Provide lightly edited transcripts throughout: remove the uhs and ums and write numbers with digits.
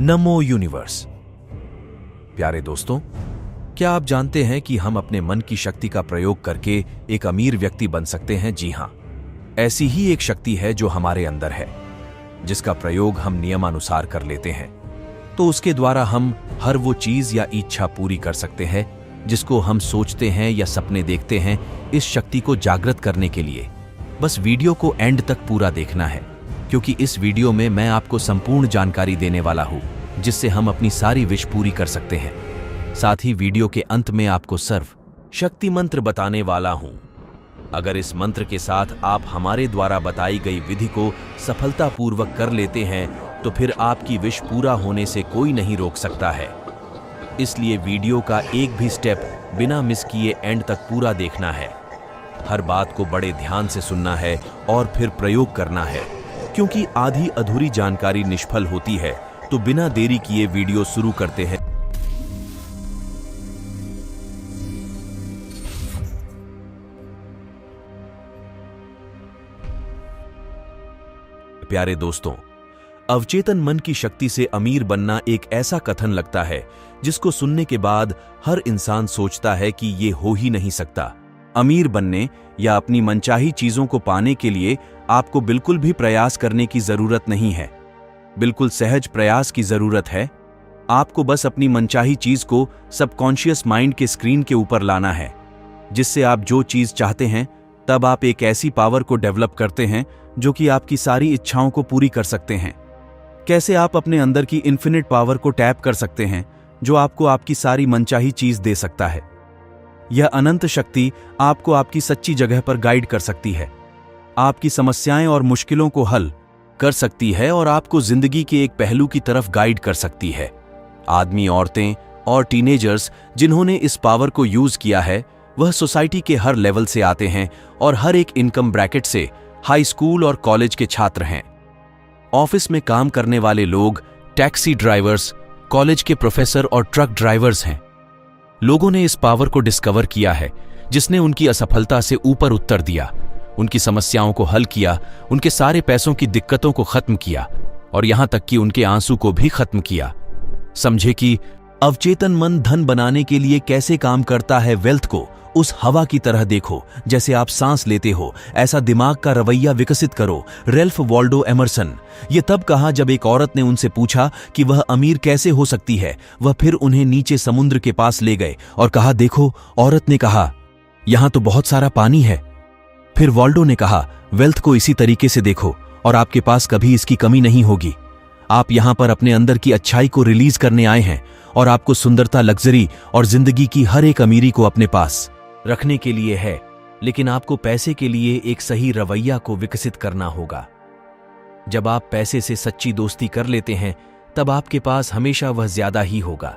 नमो universe. प्यारे दोस्तों, क्या आप जानते हैं कि हम अपने मन की शक्ति का प्रयोग करके एक अमीर व्यक्ति बन सकते हैं? जी हां, ऐसी ही एक शक्ति है जो हमारे अंदर है, जिसका प्रयोग हम नियमानुसार कर लेते हैं तो उसके द्वारा हम हर वो चीज या इच्छा पूरी कर सकते हैं जिसको हम सोचते हैं या सपने देखते हैं। इस शक्ति को जागृत करने के लिए बस वीडियो को एंड तक पूरा देखना है, क्योंकि इस वीडियो में मैं आपको संपूर्ण जानकारी देने वाला हूं जिससे हम अपनी सारी विश पूरी कर सकते हैं। साथ ही वीडियो के अंत में आपको सर्व शक्ति मंत्र बताने वाला हूं। अगर इस मंत्र के साथ आप हमारे द्वारा बताई गई विधि को सफलतापूर्वक कर लेते हैं तो फिर आपकी विश पूरा होने से कोई नहीं रोक सकता है। इसलिए वीडियो का एक भी स्टेप बिना मिस किए एंड तक पूरा देखना है। हर बात को बड़े ध्यान से सुनना है और फिर प्रयोग करना है, क्योंकि आधी अधूरी जानकारी निष्फल होती है। तो बिना देरी किए वीडियो शुरू करते हैं। प्यारे दोस्तों, अवचेतन मन की शक्ति से अमीर बनना एक ऐसा कथन लगता है जिसको सुनने के बाद हर इंसान सोचता है कि ये हो ही नहीं सकता। अमीर बनने या अपनी मनचाही चीजों को पाने के लिए आपको बिल्कुल भी प्रयास करने की जरूरत नहीं है। बिल्कुल सहज प्रयास की जरूरत है। आपको बस अपनी मनचाही चीज को सबकॉन्शियस माइंड के स्क्रीन के ऊपर लाना है, जिससे आप जो चीज चाहते हैं तब आप एक ऐसी पावर को डेवलप करते हैं जो कि आपकी सारी इच्छाओं को पूरी कर सकते हैं। कैसे आप अपने अंदर की इन्फिनिट पावर को टैप कर सकते हैं जो आपको आपकी सारी मनचाही चीज दे सकता है। यह अनंत शक्ति आपको आपकी सच्ची जगह पर गाइड कर सकती है, आपकी समस्याएं और मुश्किलों को हल कर सकती है और आपको जिंदगी के एक पहलू की तरफ गाइड कर सकती है। आदमी, औरतें और टीनेजर्स जिन्होंने इस पावर को यूज किया है वह सोसाइटी के हर लेवल से आते हैं और हर एक इनकम ब्रैकेट से। हाई स्कूल और कॉलेज के छात्र हैं, ऑफिस में काम करने वाले लोग, टैक्सी ड्राइवर्स, कॉलेज के प्रोफेसर और ट्रक ड्राइवर्स हैं। लोगों ने इस पावर को डिस्कवर किया है जिसने उनकी असफलता से ऊपर उत्तर दिया, उनकी समस्याओं को हल किया, उनके सारे पैसों की दिक्कतों को खत्म किया और यहां तक कि उनके आंसू को भी खत्म किया। समझे कि अवचेतन मन धन बनाने के लिए कैसे काम करता है। वेल्थ को उस हवा की तरह देखो जैसे आप सांस लेते हो, ऐसा दिमाग का रवैया विकसित करो। Ralph Waldo Emerson. ये तब कहा जब एक औरत ने उनसे पूछा कि वह अमीर कैसे हो सकती है। वह फिर उन्हें नीचे समुद्र के पास ले गए और कहा, देखो। औरत ने कहा, यहां तो बहुत सारा पानी है। फिर वॉल्डो ने कहा, वेल्थ को इसी तरीके से देखो और आपके पास कभी इसकी कमी नहीं होगी। आप यहां पर अपने अंदर की अच्छाई को रिलीज करने आए हैं और आपको सुंदरता, लग्जरी और जिंदगी की हर एक अमीरी को अपने पास रखने के लिए है, लेकिन आपको पैसे के लिए एक सही रवैया को विकसित करना होगा। जब आप पैसे से सच्ची दोस्ती कर लेते हैं तब आपके पास हमेशा वह ज्यादा ही होगा।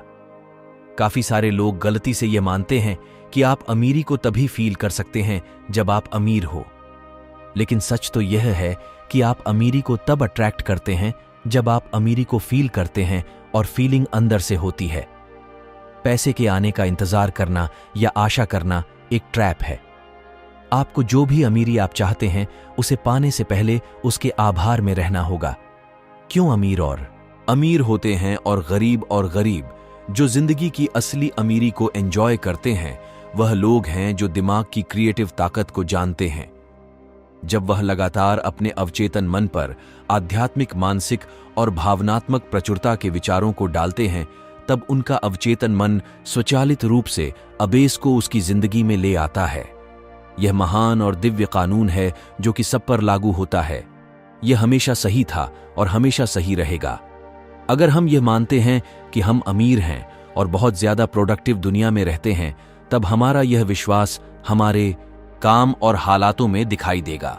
काफी सारे लोग गलती से यह मानते हैं कि आप अमीरी को तभी फील कर सकते हैं जब आप अमीर हो, लेकिन सच तो यह है कि आप अमीरी को तब अट्रैक्ट करते हैं जब आप अमीरी को फील करते हैं और फीलिंग अंदर से होती है। पैसे के आने का इंतजार करना या आशा करना एक ट्रैप है। आपको जो भी अमीरी आप चाहते हैं उसे पाने से पहले उसके आभार में रहना होगा। क्यों अमीर और अमीर होते हैं और गरीब जो जिंदगी की असली अमीरी को एंजॉय करते हैं वह लोग हैं जो दिमाग की क्रिएटिव ताकत को जानते हैं। जब वह लगातार अपने अवचेतन मन पर आध्यात्मिक, मानसिक और भावनात्मक प्रचुरता के विचारों को डालते हैं तब उनका अवचेतन मन स्वचालित रूप से अबेस को उसकी जिंदगी में ले आता है। यह महान और दिव्य कानून है जो कि सब पर लागू होता है। यह हमेशा सही था और हमेशा सही रहेगा। अगर हम यह मानते हैं कि हम अमीर हैं और बहुत ज्यादा प्रोडक्टिव दुनिया में रहते हैं तब हमारा यह विश्वास हमारे काम और हालातों में दिखाई देगा।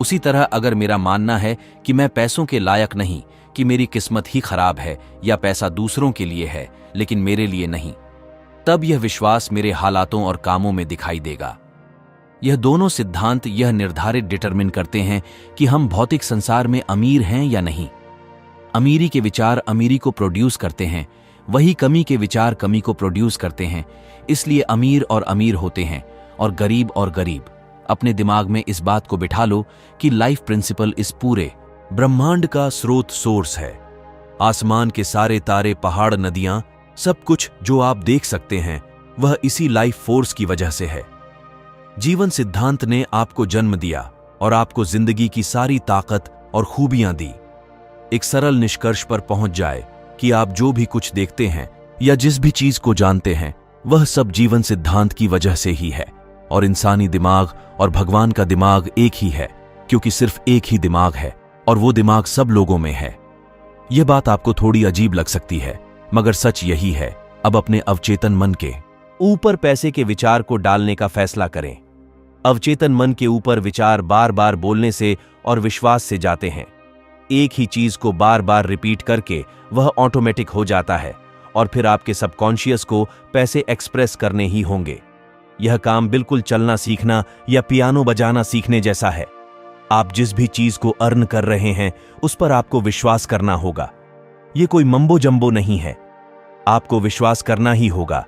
उसी तरह अगर मेरा मानना है कि मैं पैसों के लायक नहीं, कि मेरी किस्मत ही खराब है या पैसा दूसरों के लिए है लेकिन मेरे लिए नहीं, तब यह विश्वास मेरे हालातों और कामों में दिखाई देगा। यह दोनों सिद्धांत यह निर्धारित डिटरमिन करते हैं कि हम भौतिक संसार में अमीर हैं या नहीं। अमीरी के विचार अमीरी को प्रोड्यूस करते हैं, वही कमी के विचार कमी को प्रोड्यूस करते हैं। इसलिए अमीर और अमीर होते हैं और गरीब। अपने दिमाग में इस बात को बिठा लो कि लाइफ प्रिंसिपल इस पूरे ब्रह्मांड का स्रोत, सोर्स है। आसमान के सारे तारे, पहाड़, नदियां, सब कुछ जो आप देख सकते हैं वह इसी लाइफ फोर्स की वजह से है। जीवन सिद्धांत ने आपको जन्म दिया और आपको जिंदगी की सारी ताकत और खूबियां दी। एक सरल निष्कर्ष पर पहुंच जाए कि आप जो भी कुछ देखते हैं या जिस भी चीज को जानते हैं वह सब जीवन सिद्धांत की वजह से ही है। और इंसानी दिमाग और भगवान का दिमाग एक ही है, क्योंकि सिर्फ एक ही दिमाग है और वो दिमाग सब लोगों में है। यह बात आपको थोड़ी अजीब लग सकती है, मगर सच यही है। अब अपने अवचेतन मन के ऊपर पैसे के विचार को डालने का फैसला करें। अवचेतन मन के ऊपर विचार बार बार बोलने से और विश्वास से जाते हैं। एक ही चीज को बार बार रिपीट करके वह ऑटोमेटिक हो जाता है और फिर आपके सबकॉन्शियस को पैसे एक्सप्रेस करने ही होंगे। यह काम बिल्कुल चलना सीखना या पियानो बजाना सीखने जैसा है। आप जिस भी चीज को अर्न कर रहे हैं उस पर आपको विश्वास करना होगा। यह कोई मम्बो जंबो नहीं है, आपको विश्वास करना ही होगा।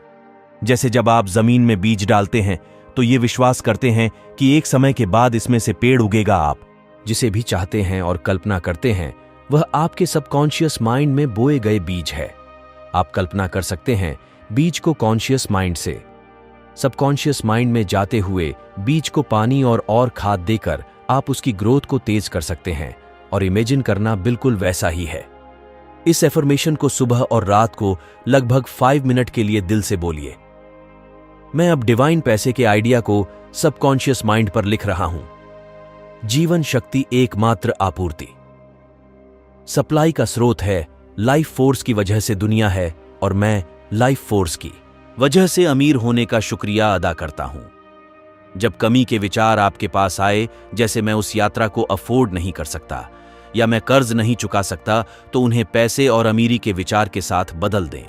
जैसे जब आप जमीन में बीज डालते हैं तो ये विश्वास करते हैं कि एक समय के बाद इसमें से पेड़ उगेगा। आप जिसे भी चाहते हैं और कल्पना करते हैं वह आपके सबकॉन्शियस माइंड में बोए गए बीज है। आप कल्पना कर सकते हैं बीज को कॉन्शियस माइंड से सबकॉन्शियस माइंड में जाते हुए बीज को पानी और खाद देकर आप उसकी ग्रोथ को तेज कर सकते हैं। और इमेजिन करना बिल्कुल वैसा ही है। इस एफर्मेशन को सुबह और रात को लगभग 5 मिनट के लिए दिल से बोलिए। मैं अब डिवाइन पैसे के आइडिया को सबकॉन्शियस माइंड पर लिख रहा हूं। जीवन शक्ति एकमात्र आपूर्ति, सप्लाई का स्रोत है। लाइफ फोर्स की वजह से दुनिया है और मैं लाइफ फोर्स की वजह से अमीर होने का शुक्रिया अदा करता हूं। जब कमी के विचार आपके पास आए, जैसे मैं उस यात्रा को अफोर्ड नहीं कर सकता या मैं कर्ज नहीं चुका सकता, तो उन्हें पैसे और अमीरी के विचार के साथ बदल दें।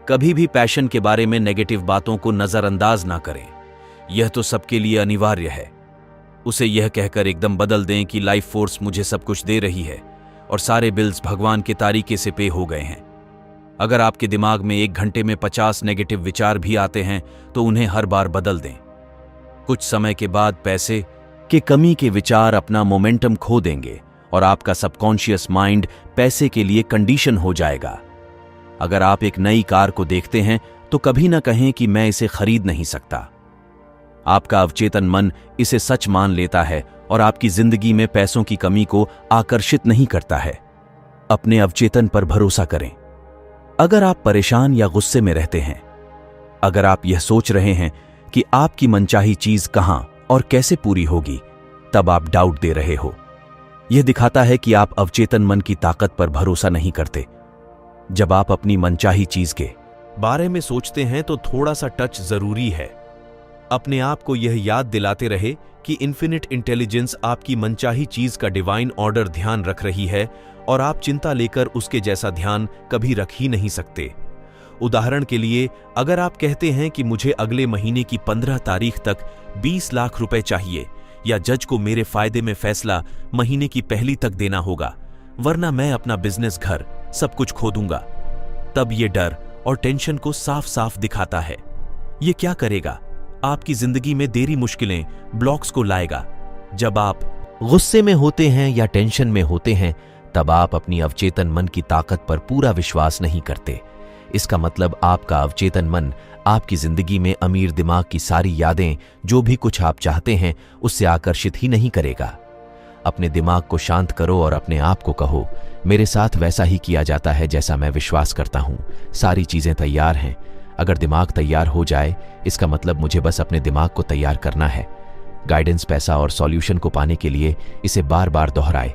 कभी भी पैशन के बारे में नेगेटिव बातों को नजरअंदाज ना करें, यह तो सबके लिए अनिवार्य है। उसे यह कहकर एकदम बदल दें कि लाइफ फोर्स मुझे सब कुछ दे रही है और सारे बिल्स भगवान के तरीके से पे हो गए हैं। अगर आपके दिमाग में 1 घंटे में 50 नेगेटिव विचार भी आते हैं तो उन्हें हर बार बदल दें। कुछ समय के बाद पैसे के कमी के विचार अपना मोमेंटम खो देंगे और आपका सबकॉन्शियस माइंड पैसे के लिए कंडीशन हो जाएगा। अगर आप एक नई कार को देखते हैं तो कभी ना कहें कि मैं इसे खरीद नहीं सकता। आपका अवचेतन मन इसे सच मान लेता है और आपकी जिंदगी में पैसों की कमी को आकर्षित नहीं करता है। अपने अवचेतन पर भरोसा करें। अगर आप परेशान या गुस्से में रहते हैं, अगर आप यह सोच रहे हैं कि आपकी मनचाही चीज कहां और कैसे पूरी होगी, तब आप डाउट दे रहे हो। यह दिखाता है कि आप अवचेतन मन की ताकत पर भरोसा नहीं करते। जब आप अपनी मनचाही चीज के बारे में सोचते हैं तो थोड़ा सा टच जरूरी है। अपने आप को यह याद दिलाते रहे कि इन्फिनिट इंटेलिजेंस आपकी मनचाही चीज का डिवाइन ऑर्डर ध्यान रख रही है और आप चिंता लेकर उसके जैसा ध्यान कभी रख ही नहीं सकते। उदाहरण के लिए, अगर आप कहते हैं कि मुझे अगले महीने की 15 तारीख तक 20 लाख रुपए चाहिए या जज को मेरे फायदे में फैसला महीने की पहली तक देना होगा, वरना मैं अपना बिजनेस, घर, सब कुछ खो दूंगा, तब ये डर और टेंशन को साफ साफ दिखाता है। ये क्या करेगा? आपकी जिंदगी में देरी, मुश्किलें, ब्लॉक्स को लाएगा। जब आप गुस्से में होते हैं या टेंशन में होते हैं तब आप अपनी अवचेतन मन की ताकत पर पूरा विश्वास नहीं करते। इसका मतलब आपका अवचेतन मन आपकी जिंदगी में अमीर दिमाग की सारी यादें, जो भी कुछ आप चाहते हैं, उससे आकर्षित ही नहीं करेगा। अपने दिमाग को शांत करो और अपने आप को कहो, मेरे साथ वैसा ही किया जाता है जैसा मैं विश्वास करता हूं। सारी चीजें तैयार हैं। अगर दिमाग तैयार हो जाए, इसका मतलब मुझे बस अपने दिमाग को तैयार करना है। गाइडेंस, पैसा और सॉल्यूशन को पाने के लिए इसे बार बार दोहराए।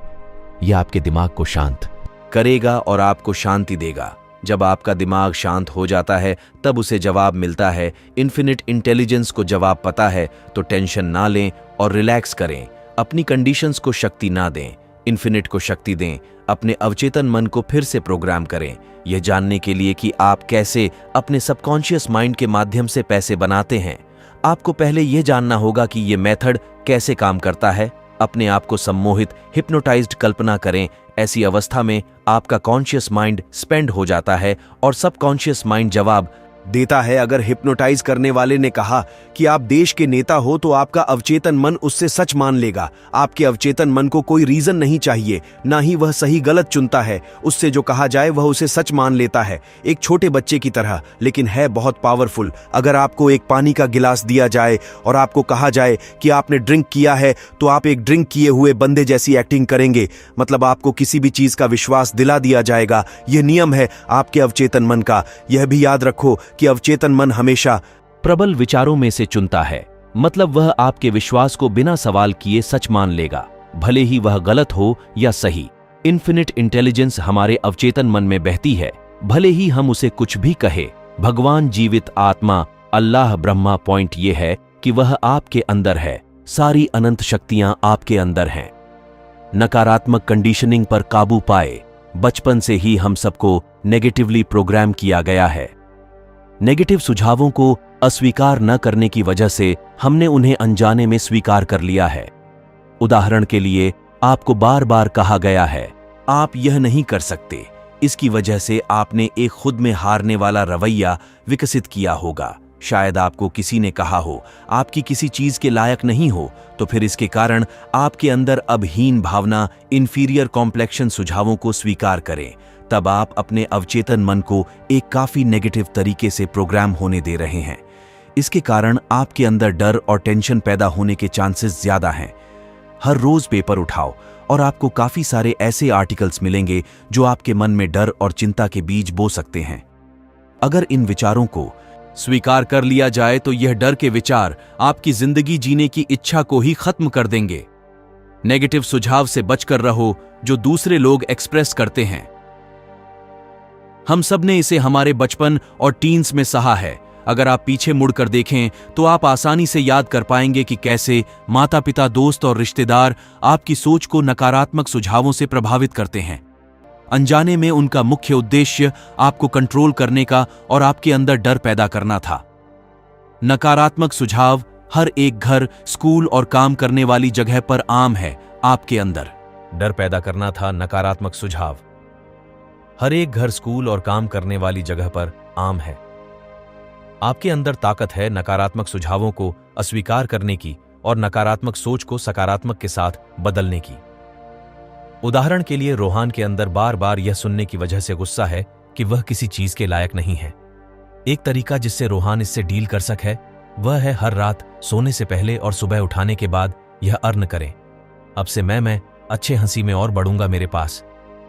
यह आपके दिमाग को शांत करेगा और आपको शांति देगा। जब आपका दिमाग शांत हो जाता है तब उसे जवाब मिलता है। इन्फिनिट इंटेलिजेंस को जवाब पता है तो टेंशन ना लें और रिलैक्स करें। अपनी कंडीशंस को शक्ति ना दें, इन्फिनिट को शक्ति दें। अपने अवचेतन मन को फिर से प्रोग्राम करें, यह जानने के लिए कि आप कैसे अपने सबकॉन्शियस माइंड के माध्यम से पैसे बनाते हैं। आपको पहले यह जानना होगा कि यह मेथड कैसे काम करता है। अपने आप को सम्मोहित, हिप्नोटाइज्ड कल्पना करें। ऐसी अवस्था में आपका कॉन्शियस माइंड स्पेंड हो जाता है और सबकॉन्शियस माइंड जवाब देता है। अगर हिप्नोटाइज करने वाले ने कहा कि आप देश के नेता हो तो आपका अवचेतन मन उससे सच मान लेगा। आपके अवचेतन मन को कोई रीजन नहीं चाहिए, ना ही वह सही गलत चुनता है। उससे जो कहा जाए वह उसे सच मान लेता है, एक छोटे बच्चे की तरह, लेकिन है बहुत पावरफुल। अगर आपको एक पानी का गिलास दिया जाए और आपको कहा जाए कि आपने ड्रिंक किया है तो आप एक ड्रिंक किए हुए बंदे जैसी एक्टिंग करेंगे। मतलब आपको किसी भी चीज का विश्वास दिला दिया जाएगा। यह नियम है आपके अवचेतन मन का। यह भी याद रखो कि अवचेतन मन हमेशा प्रबल विचारों में से चुनता है। मतलब वह आपके विश्वास को बिना सवाल किए सच मान लेगा, भले ही वह गलत हो या सही। इन्फिनिट इंटेलिजेंस हमारे अवचेतन मन में बहती है, भले ही हम उसे कुछ भी कहे। भगवान, जीवित आत्मा, अल्लाह, ब्रह्मा। पॉइंट यह है कि वह आपके अंदर है। सारी अनंत शक्तियां आपके अंदर हैं। नकारात्मक कंडीशनिंग पर काबू पाए। बचपन से ही हम सबको नेगेटिवली प्रोग्राम किया गया है। नेगेटिव सुझावों को अस्वीकार न करने की वजह से हमने उन्हें अनजाने में स्वीकार कर लिया है। उदाहरण के लिए, आपको बार बार कहा गया है आप यह नहीं कर सकते। इसकी वजह से आपने एक खुद में हारने वाला रवैया विकसित किया होगा। शायद आपको किसी ने कहा हो आपकी किसी चीज के लायक नहीं हो, तो फिर इसके कारण आपके अंदर अब हीन भावना, इंफीरियर कॉम्प्लेक्शन सुझावों को स्वीकार करें। तब आप अपने अवचेतन मन को एक काफी नेगेटिव तरीके से प्रोग्राम होने दे रहे हैं। इसके कारण आपके अंदर डर और टेंशन पैदा होने के चांसेस ज्यादा हैं। हर रोज पेपर उठाओ और आपको काफी सारे ऐसे आर्टिकल्स मिलेंगे जो आपके मन में डर और चिंता के बीज बो सकते हैं। अगर इन विचारों को स्वीकार कर लिया जाए तो यह डर के विचार आपकी जिंदगी जीने की इच्छा को ही खत्म कर देंगे। नेगेटिव सुझाव से बचकर रहो जो दूसरे लोग एक्सप्रेस करते हैं। हम सब ने इसे हमारे बचपन और टीन्स में सहा है। अगर आप पीछे मुड़कर देखें तो आप आसानी से याद कर पाएंगे कि कैसे माता पिता, दोस्त और रिश्तेदार आपकी सोच को नकारात्मक सुझावों से प्रभावित करते हैं। अनजाने में उनका मुख्य उद्देश्य आपको कंट्रोल करने का और आपके अंदर डर पैदा करना था। नकारात्मक सुझाव हर एक घर, स्कूल और काम करने वाली जगह पर आम है। आपके अंदर डर पैदा करना था। नकारात्मक सुझाव हर एक घर, स्कूल और काम करने वाली जगह पर आम है। आपके अंदर ताकत है नकारात्मक सुझावों को अस्वीकार करने की और नकारात्मक सोच को सकारात्मक के साथ बदलने की। उदाहरण के लिए, रोहान के अंदर बार बार यह सुनने की वजह से गुस्सा है कि वह किसी चीज के लायक नहीं है। एक तरीका जिससे रोहान इससे डील कर सके वह है हर रात सोने से पहले और सुबह उठाने के बाद यह अर्न करें, अब से मैं अच्छे हंसी में और बढ़ूंगा, मेरे पास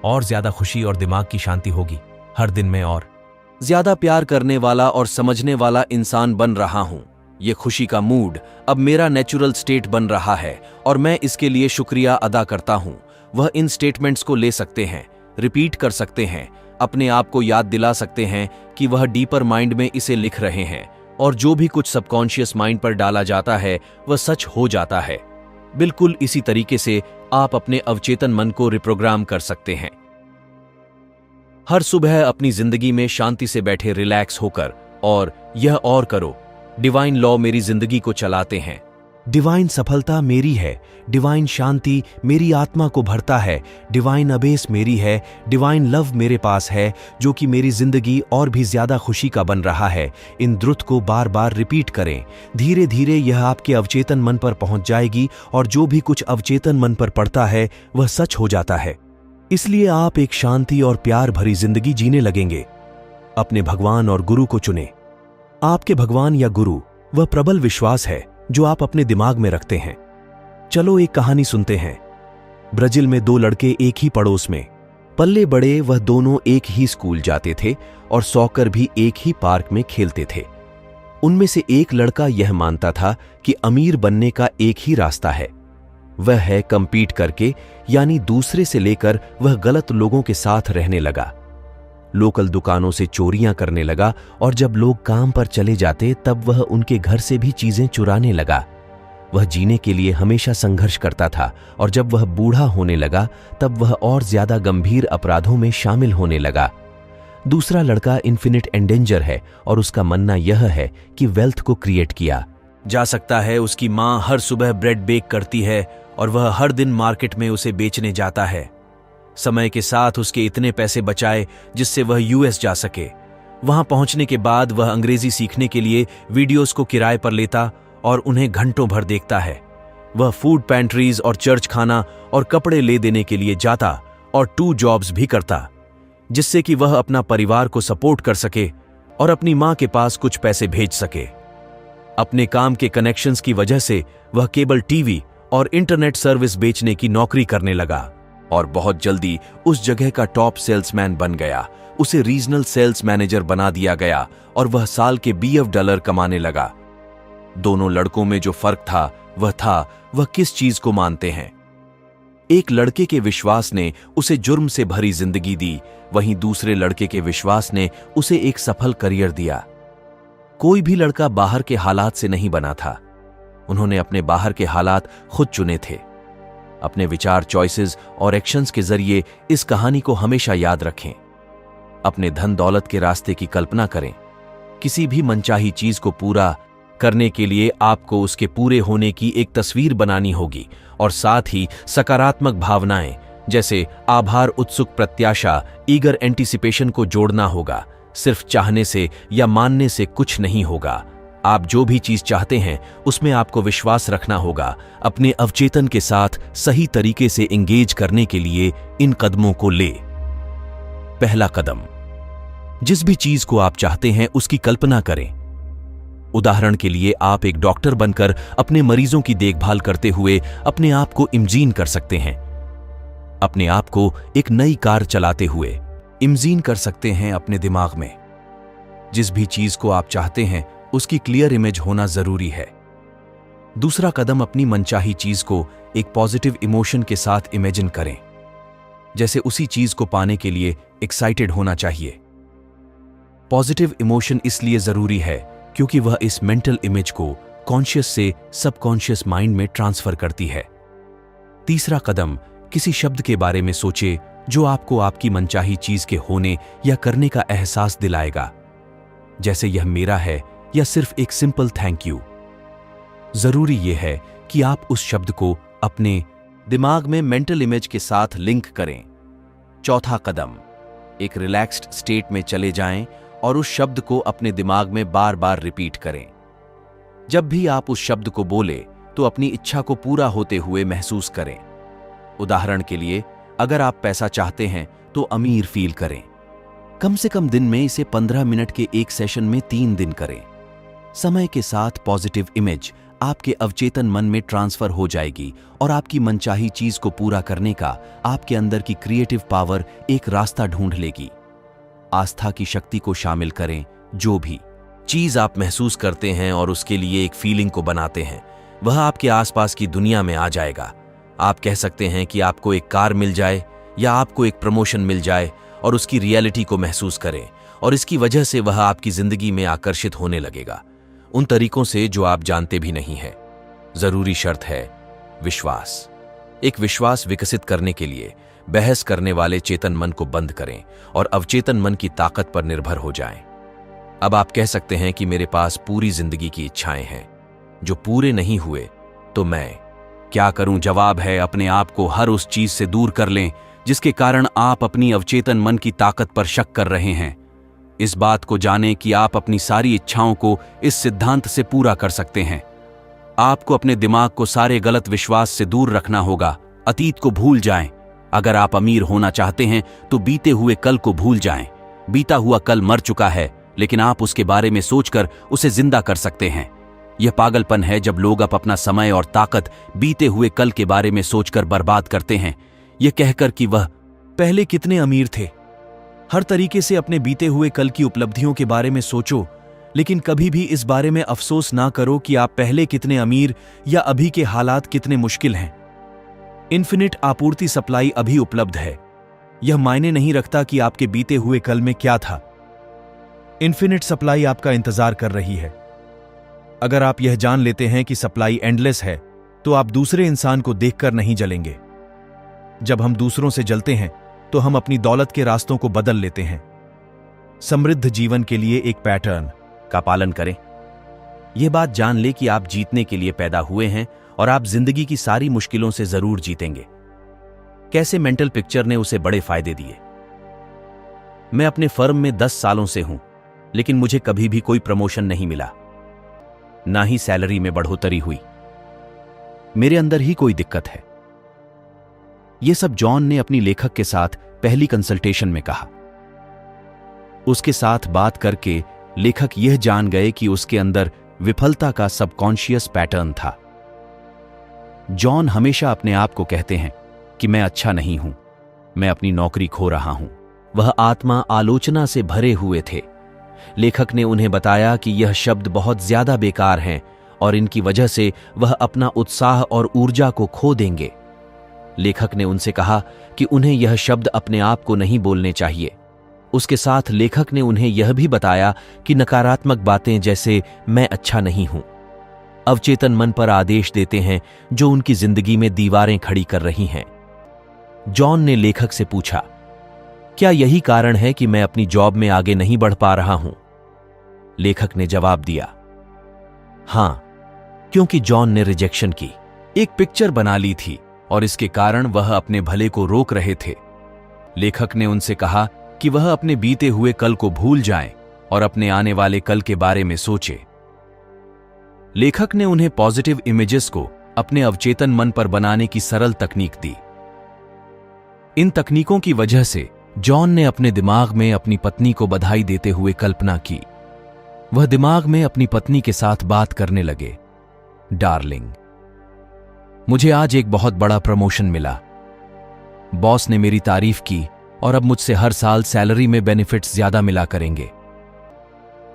और ज्यादा खुशी और दिमाग की शांति होगी। हर दिन में और ज्यादा प्यार करने वाला और समझने वाला इंसान बन रहा हूं। यह खुशी का मूड अब मेरा नेचुरल स्टेट बन रहा है और मैं इसके लिए शुक्रिया अदा करता हूं। वह इन स्टेटमेंट्स को ले सकते हैं, रिपीट कर सकते हैं, अपने आप को याद दिला सकते हैं कि वह डीपर माइंड में इसे लिख रहे हैं और जो भी कुछ सबकॉन्शियस माइंड पर डाला जाता है वह सच हो जाता है। बिल्कुल इसी तरीके से आप अपने अवचेतन मन को रिप्रोग्राम कर सकते हैं। हर सुबह अपनी जिंदगी में शांति से बैठे रिलैक्स होकर और यह और करो, डिवाइन लॉ मेरी जिंदगी को चलाते हैं। डिवाइन सफलता मेरी है, डिवाइन शांति मेरी आत्मा को भरता है, डिवाइन अबेस मेरी है, डिवाइन लव मेरे पास है जो कि मेरी जिंदगी और भी ज्यादा खुशी का बन रहा है। इन द्रुत को बार बार रिपीट करें। धीरे धीरे यह आपके अवचेतन मन पर पहुंच जाएगी और जो भी कुछ अवचेतन मन पर पड़ता है वह सच हो जाता है। इसलिए आप एक शांति और प्यार भरी जिंदगी जीने लगेंगे। अपने भगवान और गुरु को चुनें। आपके भगवान या गुरु वह प्रबल विश्वास है जो आप अपने दिमाग में रखते हैं। चलो एक कहानी सुनते हैं। ब्राजील में दो लड़के एक ही पड़ोस में पल्ले बड़े। वह दोनों एक ही स्कूल जाते थे और सॉकर भी एक ही पार्क में खेलते थे। उनमें से एक लड़का यह मानता था कि अमीर बनने का एक ही रास्ता है, वह है कंपीट करके, यानी दूसरे से लेकर वह गलत लोगों के साथ रहने लगा। लोकल दुकानों से चोरियां करने लगा और जब लोग काम पर चले जाते तब वह उनके घर से भी चीजें चुराने लगा। वह जीने के लिए हमेशा संघर्ष करता था और जब वह बूढ़ा होने लगा तब वह और ज्यादा गंभीर अपराधों में शामिल होने लगा। दूसरा लड़का इन्फिनिट एंडेंजर है और उसका मानना यह है कि वेल्थ को क्रिएट किया जा सकता है। उसकी माँ हर सुबह ब्रेड बेक करती है और वह हर दिन मार्केट में उसे बेचने जाता है। समय के साथ उसके इतने पैसे बचाए जिससे वह यूएस जा सके। वहां पहुंचने के बाद वह अंग्रेजी सीखने के लिए वीडियोस को किराए पर लेता और उन्हें घंटों भर देखता है। वह फूड पैंट्रीज और चर्च खाना और कपड़े ले देने के लिए जाता और 2 जॉब्स भी करता, जिससे कि वह अपना परिवार को सपोर्ट कर सके और अपनी मां के पास कुछ पैसे भेज सके। अपने काम के कनेक्शंस की वजह से वह केबल टीवी और इंटरनेट सर्विस बेचने की नौकरी करने लगा और बहुत जल्दी उस जगह का टॉप सेल्समैन बन गया। उसे रीजनल सेल्स मैनेजर बना दिया गया और वह साल के $BF कमाने लगा। दोनों लड़कों में जो फर्क था वह किस चीज को मानते हैं। एक लड़के के विश्वास ने उसे जुर्म से भरी जिंदगी दी, वहीं दूसरे लड़के के विश्वास ने उसे एक सफल करियर दिया। कोई भी लड़का बाहर के हालात से नहीं बना था, उन्होंने अपने बाहर के हालात खुद चुने थे। अपने विचार, चॉइसेस और एक्शंस के जरिए इस कहानी को हमेशा याद रखें। अपने धन दौलत के रास्ते की कल्पना करें। किसी भी मनचाही चीज को पूरा करने के लिए आपको उसके पूरे होने की एक तस्वीर बनानी होगी और साथ ही सकारात्मक भावनाएं जैसे आभार, उत्सुक प्रत्याशा, ईगर एंटीसिपेशन को जोड़ना होगा। सिर्फ चाहने से या मानने से कुछ नहीं होगा। आप जो भी चीज चाहते हैं उसमें आपको विश्वास रखना होगा। अपने अवचेतन के साथ सही तरीके से एंगेज करने के लिए इन कदमों को ले। पहला कदम, जिस भी चीज को आप चाहते हैं उसकी कल्पना करें। उदाहरण के लिए आप एक डॉक्टर बनकर अपने मरीजों की देखभाल करते हुए अपने आप को इमेजिन कर सकते हैं। अपने आप को एक नई कार चलाते हुए इमेजिन कर सकते हैं अपने दिमाग में। जिस भी चीज को आप चाहते हैं उसकी क्लियर इमेज होना जरूरी है। दूसरा कदम, अपनी मनचाही चीज को एक पॉजिटिव इमोशन के साथ इमेजिन करें। जैसे उसी चीज को पाने के लिए एक्साइटेड होना चाहिए। पॉजिटिव इमोशन इसलिए जरूरी है क्योंकि वह इस मेंटल इमेज को कॉन्शियस से सबकॉन्शियस माइंड में ट्रांसफर करती है। तीसरा कदम, किसी शब्द के बारे में सोचे जो आपको आपकी मनचाही चीज के होने या करने का एहसास दिलाएगा, जैसे यह मेरा है या सिर्फ एक सिंपल थैंक यू। जरूरी यह है कि आप उस शब्द को अपने दिमाग में मेंटल इमेज के साथ लिंक करें। चौथा कदम, एक रिलैक्स्ड स्टेट में चले जाएं और उस शब्द को अपने दिमाग में बार बार रिपीट करें। जब भी आप उस शब्द को बोले तो अपनी इच्छा को पूरा होते हुए महसूस करें। उदाहरण के लिए, अगर आप पैसा चाहते हैं तो अमीर फील करें। कम से कम दिन में इसे 15 मिनट के एक सेशन में 3 दिन करें। समय के साथ पॉजिटिव इमेज आपके अवचेतन मन में ट्रांसफर हो जाएगी और आपकी मनचाही चीज को पूरा करने का आपके अंदर की क्रिएटिव पावर एक रास्ता ढूंढ लेगी। आस्था की शक्ति को शामिल करें। जो भी चीज आप महसूस करते हैं और उसके लिए एक फीलिंग को बनाते हैं, वह आपके आसपास की दुनिया में आ जाएगा। आप कह सकते हैं कि आपको एक कार मिल जाए या आपको एक प्रमोशन मिल जाए और उसकी रियलिटी को महसूस करें और इसकी वजह से वह आपकी जिंदगी में आकर्षित होने लगेगा, उन तरीकों से जो आप जानते भी नहीं हैं। जरूरी शर्त है विश्वास। एक विश्वास विकसित करने के लिए बहस करने वाले चेतन मन को बंद करें और अवचेतन मन की ताकत पर निर्भर हो जाएं। अब आप कह सकते हैं कि मेरे पास पूरी जिंदगी की इच्छाएं हैं जो पूरे नहीं हुए, तो मैं क्या करूं? जवाब है, अपने आप को हर उस चीज से दूर कर लें जिसके कारण आप अपनी अवचेतन मन की ताकत पर शक कर रहे हैं। इस बात को जानें कि आप अपनी सारी इच्छाओं को इस सिद्धांत से पूरा कर सकते हैं। आपको अपने दिमाग को सारे गलत विश्वास से दूर रखना होगा। अतीत को भूल जाएं। अगर आप अमीर होना चाहते हैं तो बीते हुए कल को भूल जाएं। बीता हुआ कल मर चुका है, लेकिन आप उसके बारे में सोचकर उसे जिंदा कर सकते हैं। यह पागलपन है जब लोग अपना समय और ताकत बीते हुए कल के बारे में सोचकर बर्बाद करते हैं, यह कहकर कि वह पहले कितने अमीर थे। हर तरीके से अपने बीते हुए कल की उपलब्धियों के बारे में सोचो, लेकिन कभी भी इस बारे में अफसोस ना करो कि आप पहले कितने अमीर या अभी के हालात कितने मुश्किल हैं। इन्फिनिट आपूर्ति सप्लाई अभी उपलब्ध है। यह मायने नहीं रखता कि आपके बीते हुए कल में क्या था। इन्फिनिट सप्लाई आपका इंतजार कर रही है। अगर आप यह जान लेते हैं कि सप्लाई एंडलेस है, तो आप दूसरे इंसान को देखकर नहीं जलेंगे। जब हम दूसरों से जलते हैं तो हम अपनी दौलत के रास्तों को बदल लेते हैं। समृद्ध जीवन के लिए एक पैटर्न का पालन करें। यह बात जान ले कि आप जीतने के लिए पैदा हुए हैं और आप जिंदगी की सारी मुश्किलों से जरूर जीतेंगे। कैसे मेंटल पिक्चर ने उसे बड़े फायदे दिए। मैं अपने फर्म में 10 सालों से हूं। लेकिन मुझे कभी भी कोई प्रमोशन नहीं मिला, ना ही सैलरी में बढ़ोतरी हुई। मेरे अंदर ही कोई दिक्कत है। यह सब जॉन ने अपनी लेखक के साथ पहली कंसल्टेशन में कहा। उसके साथ बात करके लेखक यह जान गए कि उसके अंदर विफलता का सबकॉन्शियस पैटर्न था। जॉन हमेशा अपने आप को कहते हैं कि मैं अच्छा नहीं हूं, मैं अपनी नौकरी खो रहा हूं। वह आत्मा आलोचना से भरे हुए थे। लेखक ने उन्हें बताया कि यह शब्द बहुत ज्यादा बेकार हैं और इनकी वजह से वह अपना उत्साह और ऊर्जा को खो देंगे। लेखक ने उनसे कहा कि उन्हें यह शब्द अपने आप को नहीं बोलने चाहिए। उसके साथ लेखक ने उन्हें यह भी बताया कि नकारात्मक बातें जैसे मैं अच्छा नहीं हूं अवचेतन मन पर आदेश देते हैं जो उनकी जिंदगी में दीवारें खड़ी कर रही हैं। जॉन ने लेखक से पूछा, क्या यही कारण है कि मैं अपनी जॉब में आगे नहीं बढ़ पा रहा हूं? लेखक ने जवाब दिया, हां, क्योंकि जॉन ने रिजेक्शन की एक पिक्चर बना ली थी और इसके कारण वह अपने भले को रोक रहे थे। लेखक ने उनसे कहा कि वह अपने बीते हुए कल को भूल जाएं और अपने आने वाले कल के बारे में सोचे। लेखक ने उन्हें पॉजिटिव इमेजेस को अपने अवचेतन मन पर बनाने की सरल तकनीक दी। इन तकनीकों की वजह से जॉन ने अपने दिमाग में अपनी पत्नी को बधाई देते हुए कल्पना की। वह दिमाग में अपनी पत्नी के साथ बात करने लगे, डार्लिंग, मुझे आज एक बहुत बड़ा प्रमोशन मिला। बॉस ने मेरी तारीफ की और अब मुझसे हर साल सैलरी में बेनिफिट्स ज्यादा मिला करेंगे।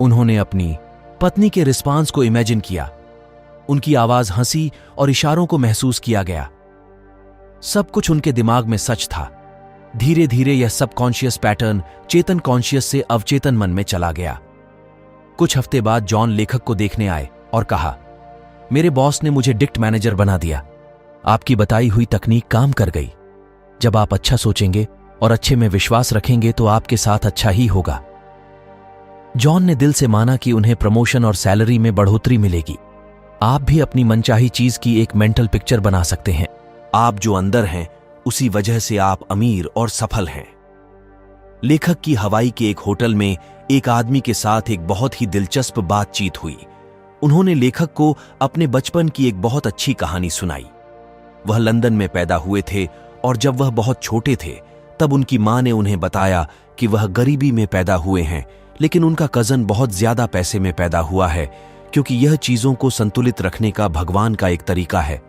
उन्होंने अपनी पत्नी के रिस्पांस को इमेजिन किया। उनकी आवाज, हंसी और इशारों को महसूस किया गया। सब कुछ उनके दिमाग में सच था। धीरे धीरे यह सबकॉन्शियस पैटर्न चेतन कॉन्शियस से अवचेतन मन में चला गया। कुछ हफ्ते बाद जॉन लेखक को देखने आए और कहा, मेरे बॉस ने मुझे डिक्ट मैनेजर बना दिया। आपकी बताई हुई तकनीक काम कर गई। जब आप अच्छा सोचेंगे और अच्छे में विश्वास रखेंगे तो आपके साथ अच्छा ही होगा। जॉन ने दिल से माना कि उन्हें प्रमोशन और सैलरी में बढ़ोतरी मिलेगी। आप भी अपनी मनचाही चीज की एक मेंटल पिक्चर बना सकते हैं। आप जो अंदर हैं उसी वजह से आप अमीर और सफल हैं। लेखक की हवाई के एक होटल में एक आदमी के साथ एक बहुत ही दिलचस्प बातचीत हुई। उन्होंने लेखक को अपने बचपन की एक बहुत अच्छी कहानी सुनाई। वह लंदन में पैदा हुए थे और जब वह बहुत छोटे थे तब उनकी मां ने उन्हें बताया कि वह गरीबी में पैदा हुए हैं, लेकिन उनका कजन बहुत ज्यादा पैसे में पैदा हुआ है, क्योंकि यह चीजों को संतुलित रखने का भगवान का एक तरीका है।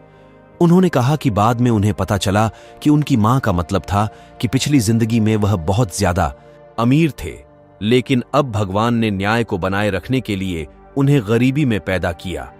उन्होंने कहा कि बाद में उन्हें पता चला कि उनकी मां का मतलब था कि पिछली जिंदगी में वह बहुत ज्यादा अमीर थे, लेकिन अब भगवान ने न्याय को बनाए रखने के लिए उन्हें गरीबी में पैदा किया।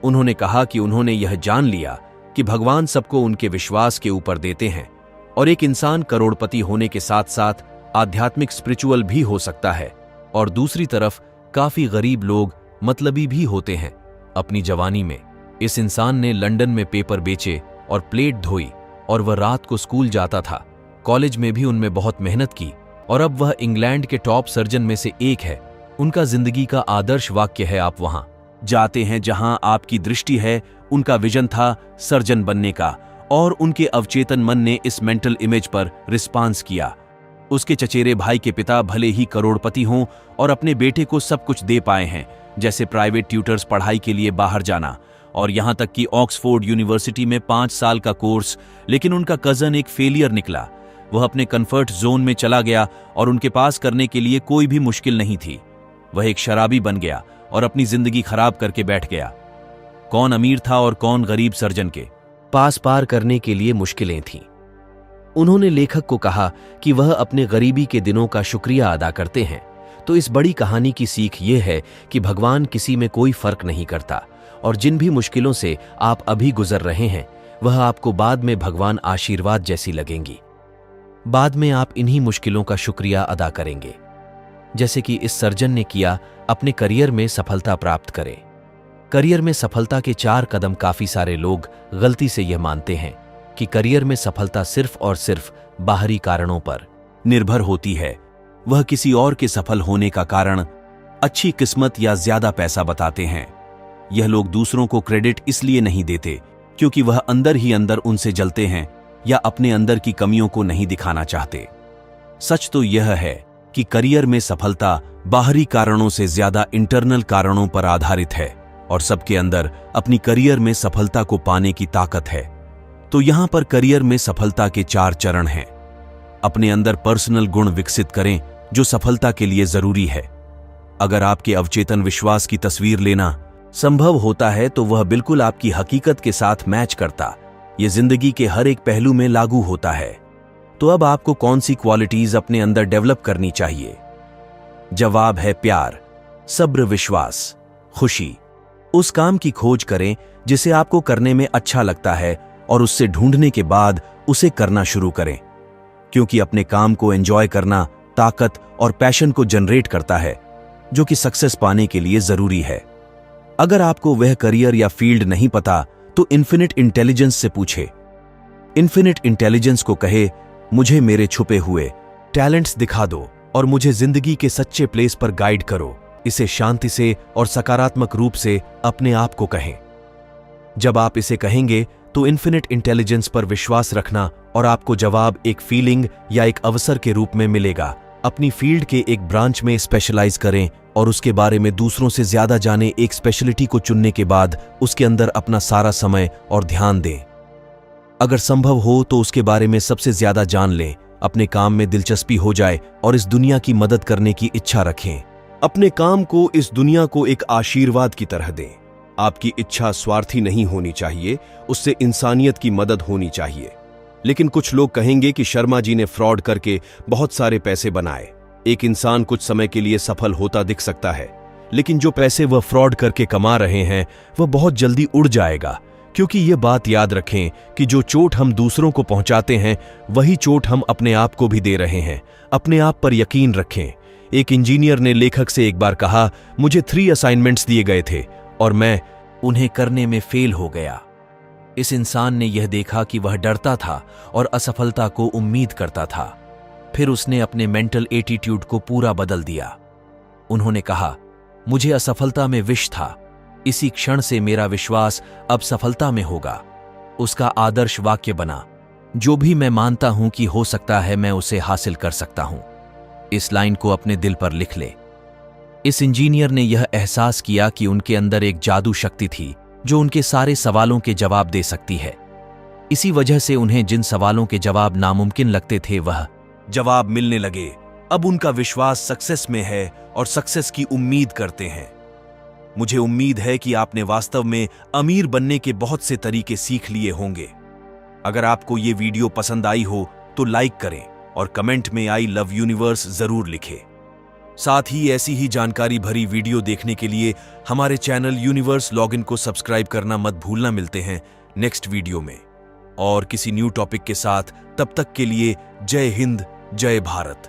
उन्होंने कहा कि उन्होंने यह जान लिया कि भगवान सबको उनके विश्वास के ऊपर देते हैं और एक इंसान करोड़पति होने के साथ साथ आध्यात्मिक स्पिरिचुअल भी हो सकता है और दूसरी तरफ काफी गरीब लोग मतलबी भी होते हैं। अपनी जवानी में इस इंसान ने लंदन में पेपर बेचे और प्लेट धोई और वह रात को स्कूल जाता था। कॉलेज में भी उनमें बहुत मेहनत की और अब वह इंग्लैंड के टॉप सर्जन में से एक है। उनका जिंदगी का आदर्श वाक्य है, आप वहां जाते हैं जहां आपकी दृष्टि है। उनका विजन था सर्जन बनने का और उनके अवचेतन मन ने इस मेंटल इमेज पर रिस्पांस किया। उसके चचेरे भाई के पिता भले ही करोड़पति हों और अपने बेटे को सब कुछ दे पाए हैं, जैसे प्राइवेट ट्यूटर्स, पढ़ाई के लिए बाहर जाना और यहां तक कि ऑक्सफोर्ड यूनिवर्सिटी में 5 साल का कोर्स, लेकिन उनका कजन एक फेलियर निकला। वह अपने कंफर्ट जोन में चला गया और उनके पास करने के लिए कोई भी मुश्किल नहीं थी। वह एक शराबी बन गया और अपनी जिंदगी खराब करके बैठ गया। कौन अमीर था और कौन गरीब सर्जन के पास पार करने के लिए मुश्किलें थीं। उन्होंने लेखक को कहा कि वह अपने गरीबी के दिनों का शुक्रिया अदा करते हैं। तो इस बड़ी कहानी की सीख यह है कि भगवान किसी में कोई फर्क नहीं करता और जिन भी मुश्किलों से आप अभी गुजर रहे हैं वह आपको बाद में भगवान आशीर्वाद जैसी लगेंगी। बाद में आप इन्हीं मुश्किलों का शुक्रिया अदा करेंगे, जैसे कि इस सर्जन ने किया। अपने करियर में सफलता प्राप्त करें। करियर में सफलता के 4 कदम। काफी सारे लोग गलती से यह मानते हैं कि करियर में सफलता सिर्फ और सिर्फ बाहरी कारणों पर निर्भर होती है। वह किसी और के सफल होने का कारण अच्छी किस्मत या ज्यादा पैसा बताते हैं। यह लोग दूसरों को क्रेडिट इसलिए नहीं देते क्योंकि वह अंदर ही अंदर उनसे जलते हैं या अपने अंदर की कमियों को नहीं दिखाना चाहते। सच तो यह है कि करियर में सफलता बाहरी कारणों से ज्यादा इंटरनल कारणों पर आधारित है और सबके अंदर अपनी करियर में सफलता को पाने की ताकत है। तो यहां पर करियर में सफलता के 4 चरण हैं। अपने अंदर पर्सनल गुण विकसित करें जो सफलता के लिए जरूरी है। अगर आपके अवचेतन विश्वास की तस्वीर लेना संभव होता है तो वह बिल्कुल आपकी हकीकत के साथ मैच करता। यह जिंदगी के हर एक पहलू में लागू होता है। तो अब आपको कौन सी क्वालिटीज अपने अंदर डेवलप करनी चाहिए? जवाब है प्यार, सब्र, विश्वास, खुशी। उस काम की खोज करें जिसे आपको करने में अच्छा लगता है और उससे ढूंढने के बाद उसे करना शुरू करें, क्योंकि अपने काम को एंजॉय करना ताकत और पैशन को जनरेट करता है जो कि सक्सेस पाने के लिए जरूरी है। अगर आपको वह करियर या फील्ड नहीं पता तो इन्फिनिट इंटेलिजेंस से पूछे। इन्फिनिट इंटेलिजेंस को कहे, मुझे मेरे छुपे हुए टैलेंट्स दिखा दो और मुझे जिंदगी के सच्चे प्लेस पर गाइड करो। इसे शांति से और सकारात्मक रूप से अपने आप को कहें। जब आप इसे कहेंगे तो इन्फिनिट इंटेलिजेंस पर विश्वास रखना और आपको जवाब एक फीलिंग या एक अवसर के रूप में मिलेगा। अपनी फील्ड के एक ब्रांच में स्पेशलाइज करें और उसके बारे में दूसरों से ज्यादा जाने। एक स्पेशलिटी को चुनने के बाद उसके अंदर अपना सारा समय और ध्यान दें। अगर संभव हो तो उसके बारे में सबसे ज्यादा जान लें। अपने काम में दिलचस्पी हो जाए और इस दुनिया की मदद करने की इच्छा रखें। अपने काम को इस दुनिया को एक आशीर्वाद की तरह दें। आपकी इच्छा स्वार्थी नहीं होनी चाहिए, उससे इंसानियत की मदद होनी चाहिए। लेकिन कुछ लोग कहेंगे कि शर्मा जी ने फ्रॉड करके बहुत सारे पैसे बनाए। एक इंसान कुछ समय के लिए सफल होता दिख सकता है, लेकिन जो पैसे वह फ्रॉड करके कमा रहे हैं वह बहुत जल्दी उड़ जाएगा। क्योंकि ये बात याद रखें कि जो चोट हम दूसरों को पहुंचाते हैं वही चोट हम अपने आप को भी दे रहे हैं। अपने आप पर यकीन रखें। एक इंजीनियर ने लेखक से एक बार कहा, मुझे 3 असाइनमेंट्स दिए गए थे और मैं उन्हें करने में फेल हो गया। इस इंसान ने यह देखा कि वह डरता था और असफलता को उम्मीद करता था। फिर उसने अपने मेंटल एटीट्यूड को पूरा बदल दिया। उन्होंने कहा, मुझे असफलता में विष था, इसी क्षण से मेरा विश्वास अब सफलता में होगा। उसका आदर्श वाक्य बना, जो भी मैं मानता हूं कि हो सकता है मैं उसे हासिल कर सकता हूं। इस लाइन को अपने दिल पर लिख ले। इस इंजीनियर ने यह एहसास किया कि उनके अंदर एक जादू शक्ति थी जो उनके सारे सवालों के जवाब दे सकती है। इसी वजह से उन्हें जिन सवालों के जवाब नामुमकिन लगते थे वह जवाब मिलने लगे। अब उनका विश्वास सक्सेस में है और सक्सेस की उम्मीद करते हैं। मुझे उम्मीद है कि आपने वास्तव में अमीर बनने के बहुत से तरीके सीख लिए होंगे। अगर आपको ये वीडियो पसंद आई हो तो लाइक करें और कमेंट में आई लव यूनिवर्स जरूर लिखें। साथ ही ऐसी ही जानकारी भरी वीडियो देखने के लिए हमारे चैनल यूनिवर्स लॉगिन को सब्सक्राइब करना मत भूलना। मिलते हैं नेक्स्ट वीडियो में और किसी न्यू टॉपिक के साथ। तब तक के लिए जय हिंद, जय भारत।